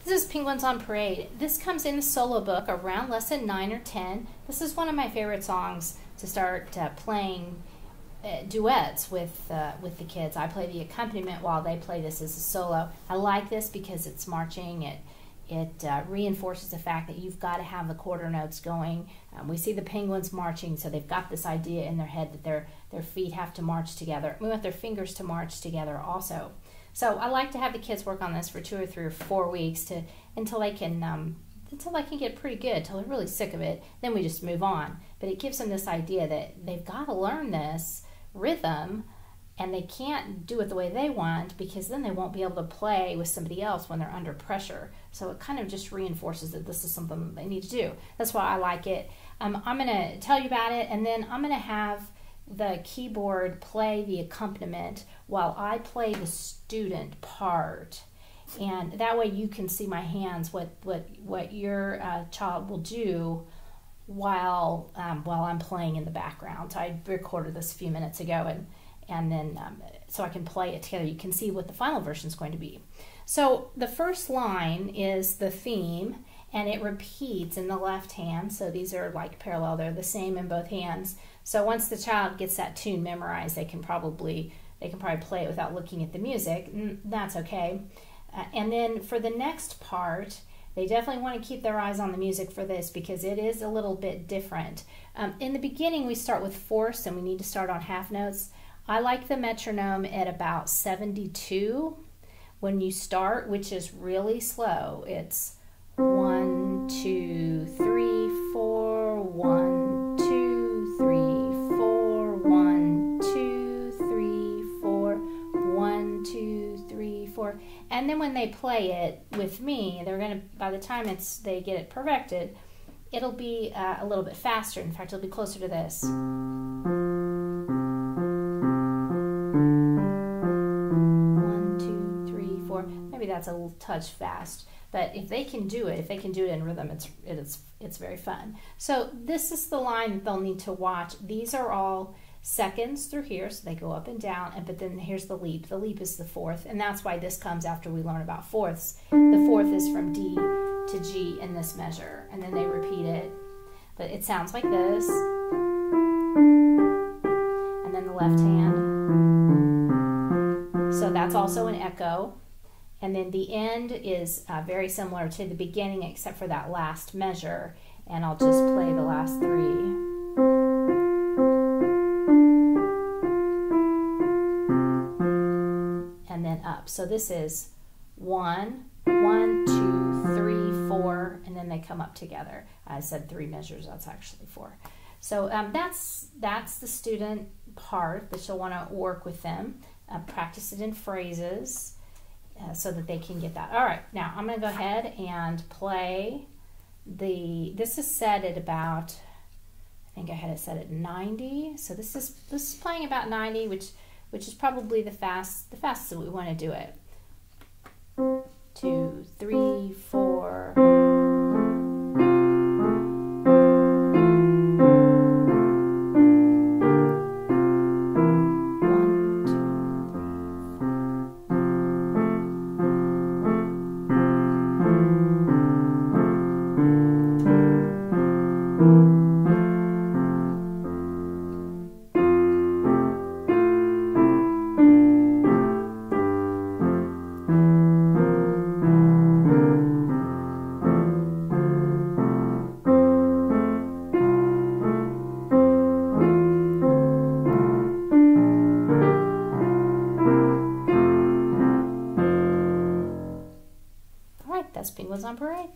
This is Penguins on Parade. This comes in the solo book around lesson 9 or 10. This is one of my favorite songs to start playing duets with the kids. I play the accompaniment while they play this as a solo. I like this because it's marching. It reinforces the fact that you've got to have the quarter notes going. We see the penguins marching, so they've got this idea in their head that their feet have to march together. We want their fingers to march together also. So I like to have the kids work on this for 2 or 3 or 4 weeks until they can get pretty good, until they're really sick of it. Then we just move on. But it gives them this idea that they've got to learn this rhythm, and they can't do it the way they want, because then they won't be able to play with somebody else when they're under pressure. So it kind of just reinforces that this is something that they need to do. That's why I like it. I'm going to tell you about it, and then I'm going to have the keyboard play the accompaniment while I play the student part. And that way you can see my hands, what your child will do while I'm playing in the background. So I recorded this a few minutes ago, and then so I can play it together. You can see what the final version is going to be. So the first line is the theme, and it repeats in the left hand. So these are like parallel. They're the same in both hands. So once the child gets that tune memorized, they can probably play it without looking at the music. That's okay. And then for the next part, they definitely want to keep their eyes on the music for this, because it is a little bit different. In the beginning, we start with fourths, and we need to start on half notes. I like the metronome at about 72 when you start, which is really slow. It's 1, 2, 3, 4, 1, 2, 3, 4, 1, 2, 3, 4, 1, 2, 3, 4. And then when they play it with me, they're going to, by the time they get it perfected, it'll be a little bit faster. In fact, it'll be closer to this. 1, 2, 3, 4. Maybe that's a little touch fast. But if they can do it in rhythm, it's very fun. So this is the line that they'll need to watch. These are all seconds through here, so they go up and down, but then here's the leap. The leap is the fourth, and that's why this comes after we learn about fourths. The fourth is from D to G in this measure, and then they repeat it. But it sounds like this. And then the left hand. So that's also an echo. And then the end is very similar to the beginning, except for that last measure. And I'll just play the last 3. And then up. So this is 1, 1, 2, 3, 4, and then they come up together. I said 3 measures, that's actually 4. So that's the student part that you'll want to work with them. Practice it in phrases. So that they can get that. All right, now I'm going to go ahead and play this is set at about, I think I had it set at 90. So this is playing about 90, which is probably the fastest that we want to do it. 2, 3, 4. That's Penguins on Parade.